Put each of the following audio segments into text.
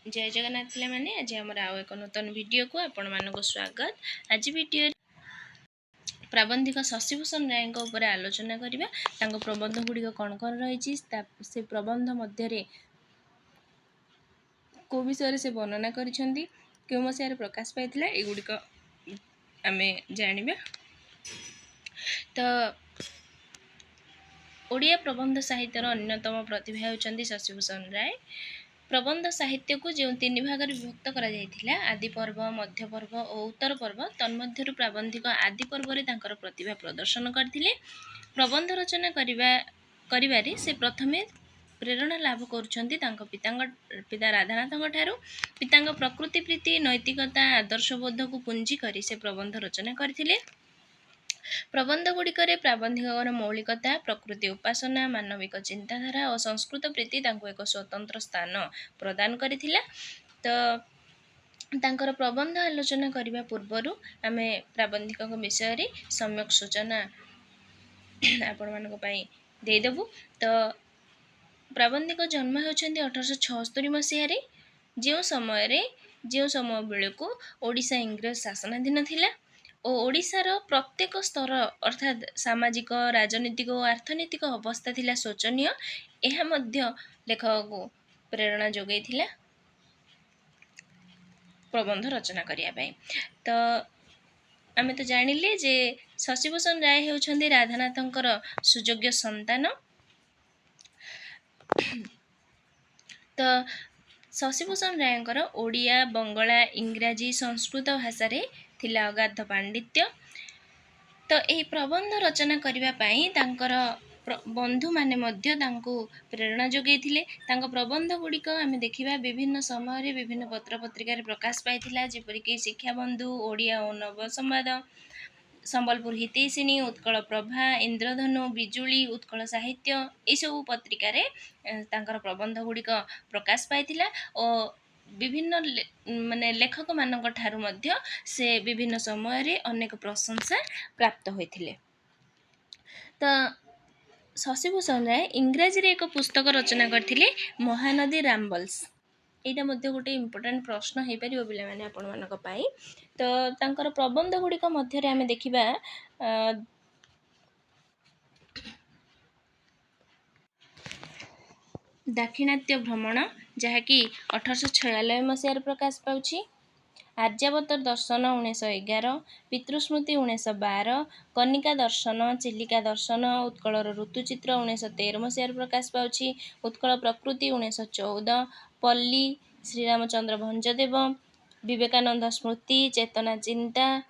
जय जगन्नाथ पिला माने आज हमर आउ एक नूतन वीडियो को आपण मानको स्वागत। आज वीडियो प्राबंधिक शशिभूषण राय ऊपर आलोचना करिबा। तांको प्रबंध गुडी कोन कोन रहिछि से प्रबंध मध्य को विषय से वर्णना करिसेंती केउ मसियार प्रकाश पाइथिला एगुडी को आमे जानिबा। तो ओडिया प्रबंध साहित्यर अन्यतम प्रतिभा होचंती शशिभूषण राय। प्रबंध साहित्य को जो तीन भाग विभक्त करा जायथिला आदि पर्व मध्य पर्व और उत्तर पर्व तन्मध्यरु प्राबंधिक आदि पर्व रे तांकर प्रतिभा प्रदर्शन करथिले। प्रबंध रचना करिबारे से प्रथमे प्रेरणा लाभ करुछंती तांको पिता राधानाथଙ୍କ ठारू। पिताଙ୍କ प्रकृति प्रीति नैतिकता आदर्श बोध को पुंजी करी से प्रबंध रचना करथिले। प्रबंध गुड़िकर प्राबंधिकर मौलिकता प्रकृति उपासना मानविक चिंताधारा और संस्कृत प्रीति तांको एक स्वतंत्र स्थान प्रदान करिथिला। तो तांकर प्रबंध आलोचना करिबा पूर्वरु आमे प्राबंधिक विषय रे सम्यक सूचना आपण मानको पई दे देबु। तो प्राबंधिक जन्म होचंती 1876 मसिया रे जो समय बेले को ओडिशा इंग्रज शासनाधीन थिला और ओडिशार प्रत्येक स्तर अर्थात सामाजिक राजनीतिक और अर्थनैतिक अवस्था थिला शोचनीय। एहा मध्य लेखक को प्रेरणा जोगै थिला प्रबंध रचना करिया पई। तो आमे तो जानिले जे शशिभूषण राय हेउछंती राधानाथंकर सुयोग्य संतान। तो शशिभूषण रायंकर ओडिया बंगला इंग्राजी संस्कृत भाषा रे थिला अगाध पांडित्य। तो एही प्रबंध रचना करिबा पई तांकर बंधु माने मध्य तांको प्रेरणा जोगैथिले। तांको प्रबंध गुड़िक आमे देखिबा विभिन्न समय रे विभिन्न पत्र पत्रिका रे प्रकाश पाइथिला जेपरि कि शिक्षा बंधु ओडिया और नव संवाद संबलपुर हितैषिणी उत्कल प्रभा इंद्रधनु बिजुली उत्कल साहित्य ए सब पत्रिका रे तांकर प्रबंध गुड़िक प्रकाश पाइथिला और विभिन्न माने लेखक मानक ठारू मध्य से विभिन्न समय रे अनेक प्रशंसा प्राप्त होइथिले। तो शशिभूषण राय इंग्राजी रे एक पुस्तक रचना करथिले महानदी रामबल्स। एटा मध्य गोटे इम्पोर्टेंट प्रश्न हे परिबो बिला माने आपण मानक पई। तो तांकर प्रबंध गुड़िक मध्य रे आमे देखिबा दाक्षिणात्य भ्रमण जहाँकि 1896 मसियार प्रकाश पाउछि। आर्यावत दर्शन 1911 पितृस्मृति 1912 कनिका दर्शन चिलिका दर्शन उत्कलर ऋतुचित्र 1913 मसियार प्रकाश पाउछि। उत्कल प्रकृति 1914 पल्ली श्रीरामचंद्र भंजदेव विवेकानंद स्मृति चेतना चिंता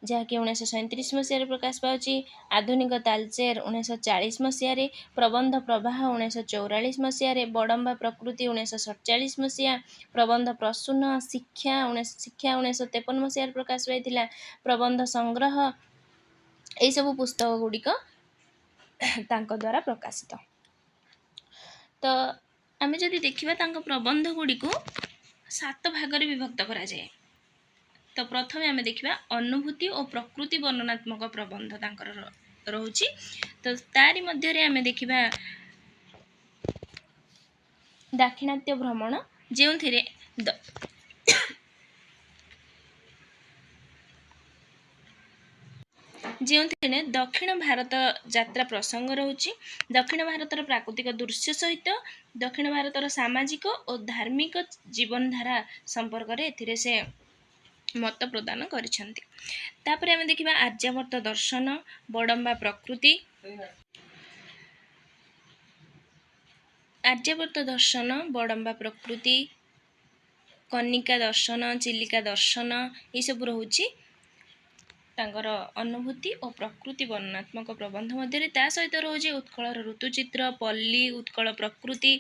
जहाँकि 1937 मसियार प्रकाश पाउछि। आधुनिक तालचेर 1940 मसिया प्रबंध प्रवाह 1944 मसिया बड़म्बा प्रकृति 1947 मसिया प्रबंध प्रसून शिक्षा 1953 मसिया प्रकाश पाइथिला। प्रबंध संग्रह ए सब पुस्तक गुड़िक तांको द्वारा प्रकाशित। तो आमे जदि देखिबा तांको प्रबंध गुड़िक 7 भाग रे विभक्त करा जाय। तो प्रथमे आमे देखिबा अनुभूति और प्रकृति वर्णनात्मक प्रबंध तांकर रहुछि। तो तारि मध्य रे आमे देखिबा दाक्षिणात्य भ्रमण जेउथिरे दक्षिण भारत यात्रा प्रसंग रहुछि। दक्षिण भारतर प्राकृतिक दृश्य सहित दक्षिण भारतर सामाजिक और धार्मिक जीवनधारा संपर्क रे एथिरे से मत प्रदान करिसेंती। तापर आमे देखिबा आर्यावर्त दर्शन बड़म्बा प्रकृति आर्यावर्त दर्शन बड़म्बा प्रकृति कनिका दर्शन चिलिका दर्शन ये सब रहुछि तांकर अनुभूति और प्रकृति वर्णनात्मक प्रबंध मध्य ता सहित रहुछि उत्कलर ऋतुचित्र पल्ली उत्कल प्रकृति।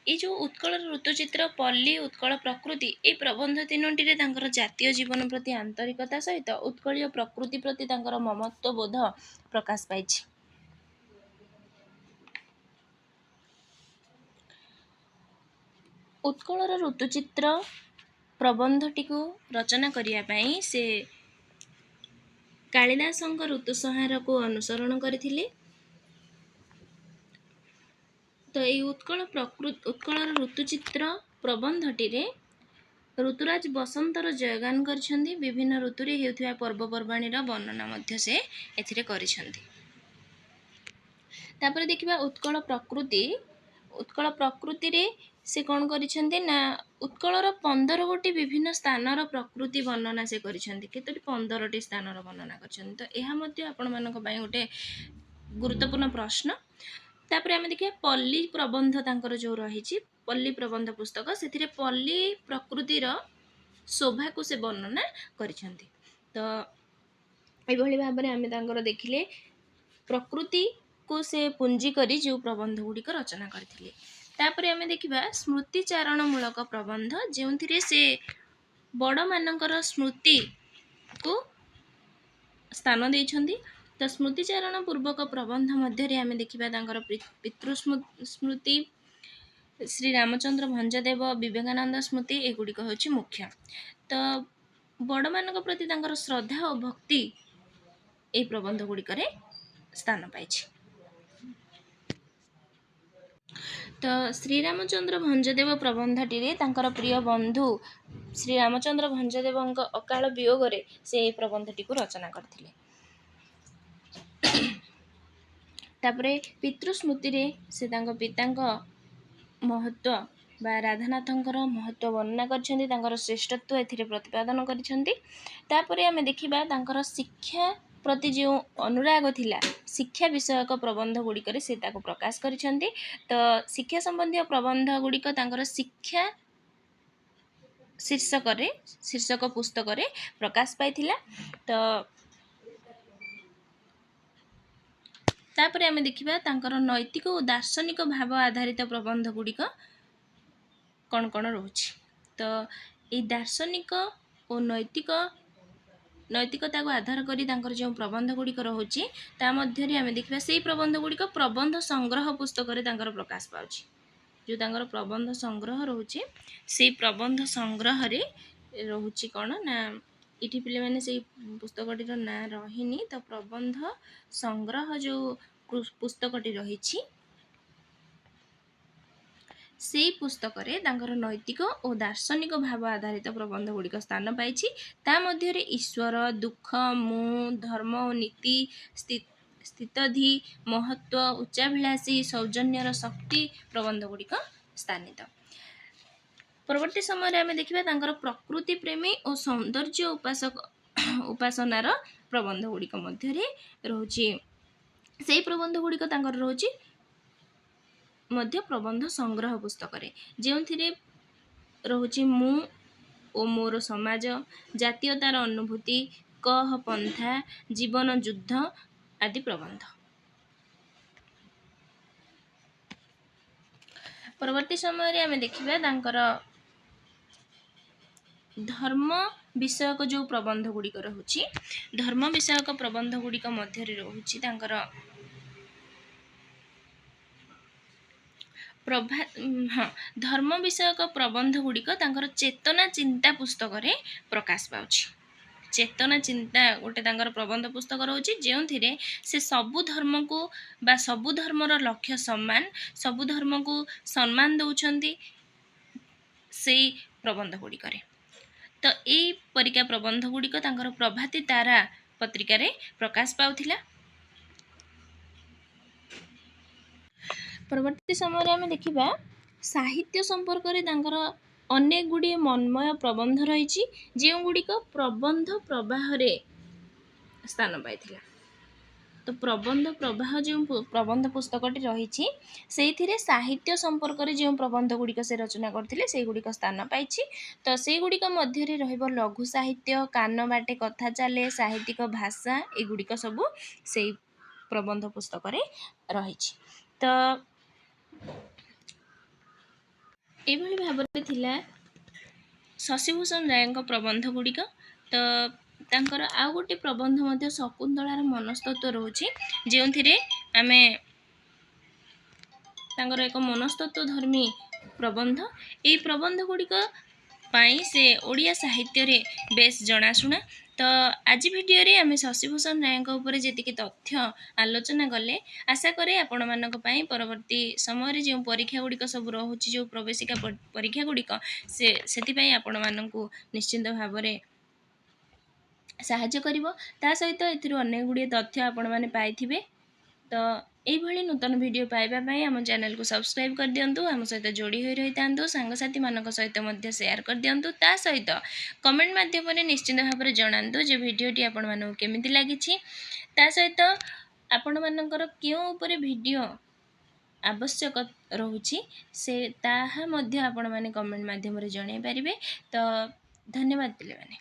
ये जो उत्कल ऋतुचित्र पल्ली उत्कल प्रकृति ए प्रबंध तीनोटी रे तांकर जातीय जीवन प्रति आंतरिकता सहित उत्कलीय प्रकृति प्रति तांकर ममत्व बोध प्रकाश पाइछि। उत्कलर ऋतुचित्र प्रबंधटी को रचना करिया पई से कालिदासंक ऋतुसंहार को अनुसरण करथिले। तो ये उत्कलर ऋतुचित्र प्रबंधटी रे ऋतुराज बसंतर जयगान କରିଛନ୍ତି। ବିଭିନ୍ନ ଋତୁରେ ହେଉଥିବା ପର୍ବପର୍ବାଣୀର ବର୍ଣ୍ଣନା ମଧ୍ୟ ସେ ଏଥିରେ କରିଛନ୍ତି। ତାପରେ ଦେଖିବା ଉତ୍କଳ ପ୍ରକୃତି। ଉତ୍କଳ ପ୍ରକୃତିରେ ସେ କ'ଣ କରିଛନ୍ତି ନା ଉତ୍କଳର 15ଗୋଟି ବିଭିନ୍ନ ସ୍ଥାନର ପ୍ରକୃତି ବର୍ଣ୍ଣନା ସେ କରିଛନ୍ତି। କେତୋଟି? 15ଟି ସ୍ଥାନର ବର୍ଣ୍ଣନା କରିଛନ୍ତି। ତ ଏହା ମଧ୍ୟ ଆପଣମାନଙ୍କ ପାଇଁ ଗୋଟେ ଗୁରୁତ୍ୱପୂର୍ଣ୍ଣ ପ୍ରଶ୍ନ। ତାପରେ ଆମେ ଦେଖିବା ପଲ୍ଲୀ ପ୍ରବନ୍ଧ ତାଙ୍କର ଯେଉଁ ରହିଛି, ପଲ୍ଲୀ ପ୍ରବନ୍ଧ ପୁସ୍ତକ, ସେଥିରେ ପଲ୍ଲୀ ପ୍ରକୃତିର ଶୋଭାକୁ ସେ ବର୍ଣ୍ଣନା କରିଛନ୍ତି। ତ ଏଇଭଳି ଭାବରେ ଆମେ ତାଙ୍କର ଦେଖିଲେ ପ୍ରକୃତିକୁ ସେ ପୁଞ୍ଜି କରି ଯେଉଁ ପ୍ରବନ୍ଧ ଗୁଡ଼ିକ ରଚନା କରିଥିଲେ। ତାପରେ ଆମେ ଦେଖିବା ସ୍ମୃତିଚାରଣମୂଳକ ପ୍ରବନ୍ଧ, ଯେଉଁଥିରେ ସେ ବଡ଼ମାନଙ୍କର ସ୍ମୃତିକୁ ସ୍ଥାନ ଦେଇଛନ୍ତି। ତ ସ୍ମୃତିଚାରଣ ପୂର୍ବକ ପ୍ରବନ୍ଧ ମଧ୍ୟରେ ଆମେ ଦେଖିବା ତାଙ୍କର ପିତୃସ୍ମୃତି, ଶ୍ରୀରାମଚନ୍ଦ୍ର ଭଞ୍ଜଦେବ, ବିବେକାନନ୍ଦ ସ୍ମୃତି, ଏଗୁଡ଼ିକ ହେଉଛି ମୁଖ୍ୟ। ତ ବଡ଼ମାନଙ୍କ ପ୍ରତି ତାଙ୍କର ଶ୍ରଦ୍ଧା ଓ ଭକ୍ତି ଏହି ପ୍ରବନ୍ଧ ଗୁଡ଼ିକରେ ସ୍ଥାନ ପାଇଛି। ତ ଶ୍ରୀରାମଚନ୍ଦ୍ର ଭଞ୍ଜଦେବ ପ୍ରବନ୍ଧଟିରେ ତାଙ୍କର ପ୍ରିୟ ବନ୍ଧୁ ଶ୍ରୀରାମଚନ୍ଦ୍ର ଭଞ୍ଜଦେବଙ୍କ ଅକାଳ ବିୟୋଗରେ ସେ ଏହି ପ୍ରବନ୍ଧଟିକୁ ରଚନା କରିଥିଲେ। ତାପରେ ପିତୃସ୍ମୃତିରେ ସେ ତାଙ୍କ ପିତାଙ୍କ ମହତ୍ତ୍ୱ ବା ରାଧାନାଥଙ୍କର ମହତ୍ତ୍ୱ ବର୍ଣ୍ଣନା କରିଛନ୍ତି, ତାଙ୍କର ଶ୍ରେଷ୍ଠତ୍ୱ ଏଥିରେ ପ୍ରତିପାଦନ କରିଛନ୍ତି। ତାପରେ ଆମେ ଦେଖିବା ତାଙ୍କର ଶିକ୍ଷା ପ୍ରତି ଯେଉଁ ଅନୁରାଗ ଥିଲା, ଶିକ୍ଷା ବିଷୟକ ପ୍ରବନ୍ଧ ଗୁଡ଼ିକରେ ସେ ତାକୁ ପ୍ରକାଶ କରିଛନ୍ତି। ତ ଶିକ୍ଷା ସମ୍ବନ୍ଧୀୟ ପ୍ରବନ୍ଧ ଗୁଡ଼ିକ ତାଙ୍କର ଶିକ୍ଷା ଶୀର୍ଷକ ପୁସ୍ତକରେ ପ୍ରକାଶ ପାଇଥିଲା। ତ ତାପରେ ଆମେ ଦେଖିବା ତାଙ୍କର ନୈତିକ ଓ ଦାର୍ଶନିକ ଭାବ ଆଧାରିତ ପ୍ରବନ୍ଧ ଗୁଡ଼ିକ କ'ଣ କ'ଣ ରହୁଛି। ତ ଏଇ ଦାର୍ଶନିକ ଓ ନୈତିକତାକୁ ଆଧାର କରି ତାଙ୍କର ଯେଉଁ ପ୍ରବନ୍ଧ ଗୁଡ଼ିକ ରହୁଛି, ତା ମଧ୍ୟରେ ଆମେ ଦେଖିବା ସେଇ ପ୍ରବନ୍ଧ ଗୁଡ଼ିକ ପ୍ରବନ୍ଧ ସଂଗ୍ରହ ପୁସ୍ତକରେ ତାଙ୍କର ପ୍ରକାଶ ପାଉଛି। ଯେଉଁ ତାଙ୍କର ପ୍ରବନ୍ଧ ସଂଗ୍ରହ ରହୁଛି, ସେଇ ପ୍ରବନ୍ଧ ସଂଗ୍ରହରେ ରହୁଛି କ'ଣ ନା, ଏଠି ପିଲାମାନେ ସେଇ ପୁସ୍ତକଟିର ନାଁ ରହିନି। ତ ପ୍ରବନ୍ଧ ସଂଗ୍ରହ ଯେଉଁ ପୁସ୍ତକଟି ରହିଛି, ସେଇ ପୁସ୍ତକରେ ତାଙ୍କର ନୈତିକ ଓ ଦାର୍ଶନିକ ଭାବ ଆଧାରିତ ପ୍ରବନ୍ଧ ଗୁଡ଼ିକ ସ୍ଥାନ ପାଇଛି। ତା ମଧ୍ୟରେ ଈଶ୍ୱର, ଦୁଃଖ, ମୁଁ, ଧର୍ମ ଓ ନୀତି, ସ୍ଥିତଧି, ମହତ୍ତ୍ୱ, ଉଚ୍ଚାଭିଳାଷୀ, ସୌଜନ୍ୟର ଶକ୍ତି ପ୍ରବନ୍ଧ ଗୁଡ଼ିକ ସ୍ଥାନିତ। ପରବର୍ତ୍ତୀ ସମୟରେ ଆମେ ଦେଖିବା ତାଙ୍କର ପ୍ରକୃତି ପ୍ରେମୀ ଓ ସୌନ୍ଦର୍ଯ୍ୟ ଉପାସନାର ପ୍ରବନ୍ଧ ଗୁଡ଼ିକ ମଧ୍ୟରେ ରହୁଛି। ସେଇ ପ୍ରବନ୍ଧ ଗୁଡ଼ିକ ତାଙ୍କର ରହୁଛି ମଧ୍ୟ ପ୍ରବନ୍ଧ ସଂଗ୍ରହ ପୁସ୍ତକରେ, ଯେଉଁଥିରେ ରହୁଛି ମୁଁ ଓ ମୋର ସମାଜ, ଜାତୀୟତାର ଅନୁଭୂତି, କହ ପନ୍ଥା, ଜୀବନ ଯୁଦ୍ଧ ଆଦି ପ୍ରବନ୍ଧ। ପରବର୍ତ୍ତୀ ସମୟରେ ଆମେ ଦେଖିବା ତାଙ୍କର ଧର୍ମ ବିଷୟକ ଯେଉଁ ପ୍ରବନ୍ଧ ଗୁଡ଼ିକ ରହୁଛି, ଧର୍ମ ବିଷୟକ ପ୍ରବନ୍ଧ ଗୁଡ଼ିକ ମଧ୍ୟରେ ରହୁଛି ତାଙ୍କର ଧର୍ମ ବିଷୟକ ପ୍ରବନ୍ଧ ଗୁଡ଼ିକ ତାଙ୍କର ଚେତନା ଚିନ୍ତା ପୁସ୍ତକରେ ପ୍ରକାଶ ପାଉଛି। ଚେତନା ଚିନ୍ତା ଗୋଟେ ତାଙ୍କର ପ୍ରବନ୍ଧ ପୁସ୍ତକ ରହୁଛି, ଯେଉଁଥିରେ ସେ ସବୁ ଧର୍ମକୁ ବା ସବୁ ଧର୍ମର ଲକ୍ଷ୍ୟ ସମାନ, ସବୁ ଧର୍ମକୁ ସମ୍ମାନ ଦେଉଛନ୍ତି ସେଇ ପ୍ରବନ୍ଧ ଗୁଡ଼ିକରେ। ତ ଏଇ ପରିକା ପ୍ରବନ୍ଧ ଗୁଡ଼ିକ ତାଙ୍କର ପ୍ରଭାତୀ ତାରା ପତ୍ରିକାରେ ପ୍ରକାଶ ପାଉଥିଲା। ପରବର୍ତ୍ତୀ ସମୟରେ ଆମେ ଦେଖିବା ସାହିତ୍ୟ ସମ୍ପର୍କରେ ତାଙ୍କର ଅନେକ ଗୁଡ଼ିଏ ମନ୍ମୟ ପ୍ରବନ୍ଧ ରହିଛି, ଯେଉଁଗୁଡ଼ିକ ପ୍ରବନ୍ଧ ପ୍ରବାହରେ ସ୍ଥାନ ପାଇଥିଲା। ତ ପ୍ରବନ୍ଧ ପ୍ରବାହ ଯେଉଁ ପ୍ରବନ୍ଧ ପୁସ୍ତକଟି ରହିଛି, ସେଇଥିରେ ସାହିତ୍ୟ ସମ୍ପର୍କରେ ଯେଉଁ ପ୍ରବନ୍ଧ ଗୁଡ଼ିକ ସେ ରଚନା କରିଥିଲେ, ସେଇଗୁଡ଼ିକ ସ୍ଥାନ ପାଇଛି। ତ ସେଇଗୁଡ଼ିକ ମଧ୍ୟରେ ରହିବ ଲଘୁ ସାହିତ୍ୟ, କାନ ବାଟେ କଥା ଚାଲେ, ସାହିତ୍ୟିକ ଭାଷା, ଏଗୁଡ଼ିକ ସବୁ ସେଇ ପ୍ରବନ୍ଧ ପୁସ୍ତକରେ ରହିଛି। ତ ଏଇଭଳି ଭାବରେ ଥିଲା ଶଶିଭୂଷଣ ରାୟଙ୍କ ପ୍ରବନ୍ଧ ଗୁଡ଼ିକ। ତ ତାଙ୍କର ଆଉ ଗୋଟେ ପ୍ରବନ୍ଧ ମଧ୍ୟ ଶକୁନ୍ତଳାର ମନସ୍ତତ୍ୱ ରହୁଛି, ଯେଉଁଥିରେ ଆମେ ତାଙ୍କର ଏକ ମନସ୍ତତ୍ୱ ଧର୍ମୀ ପ୍ରବନ୍ଧ। ଏହି ପ୍ରବନ୍ଧ ଗୁଡ଼ିକ ପାଇଁ ସେ ଓଡ଼ିଆ ସାହିତ୍ୟରେ ବେଶ ଜଣାଶୁଣା। ତ ଆଜି ଭିଡ଼ିଓରେ ଆମେ ଶଶିଭୂଷଣ ରାୟଙ୍କ ଉପରେ ଯେତିକି ତଥ୍ୟ ଆଲୋଚନା କଲେ, ଆଶା କରେ ଆପଣମାନଙ୍କ ପାଇଁ ପରବର୍ତ୍ତୀ ସମୟରେ ଯେଉଁ ପରୀକ୍ଷା ଗୁଡ଼ିକ ସବୁ ରହୁଛି, ଯେଉଁ ପ୍ରବେଶିକା ପରୀକ୍ଷା ଗୁଡ଼ିକ, ସେଥିପାଇଁ ଆପଣମାନଙ୍କୁ ନିଶ୍ଚିନ୍ତ ଭାବରେ ସାହାଯ୍ୟ କରିବ। ତା ସହିତ ଏଥିରୁ ଅନେକ ଗୁଡ଼ିଏ ତଥ୍ୟ ଆପଣମାନେ ପାଇଥିବେ। ତ এইଭଳି ନୂତନ ଭିଡ଼ିଓ ପାଇବା ପାଇଁ ଆମ ଚ୍ୟାନେଲକୁ ସବସ୍କ୍ରାଇବ୍ କରିଦିଅନ୍ତୁ, ଆମ ସହିତ ଯୋଡ଼ି ହୋଇ ରହିଥାନ୍ତୁ, ସାଙ୍ଗସାଥିମାନଙ୍କ ସହିତ ମଧ୍ୟ ସେୟାର କରିଦିଅନ୍ତୁ। ତା ସହିତ କମେଣ୍ଟ ମାଧ୍ୟମରେ ନିଶ୍ଚିନ୍ତ ଭାବରେ ଜଣାନ୍ତୁ ଯେ ଭିଡ଼ିଓଟି ଆପଣମାନଙ୍କୁ କେମିତି ଲାଗିଛି। ତା ସହିତ ଆପଣମାନଙ୍କର କେଉଁ ଉପରେ ଭିଡ଼ିଓ ଆବଶ୍ୟକ ରହୁଛି ତାହା ମଧ୍ୟ ଆପଣମାନେ କମେଣ୍ଟ ମାଧ୍ୟମରେ ଜଣାଇ ପାରିବେ। ତ ଧନ୍ୟବାଦ ପିଲାମାନେ।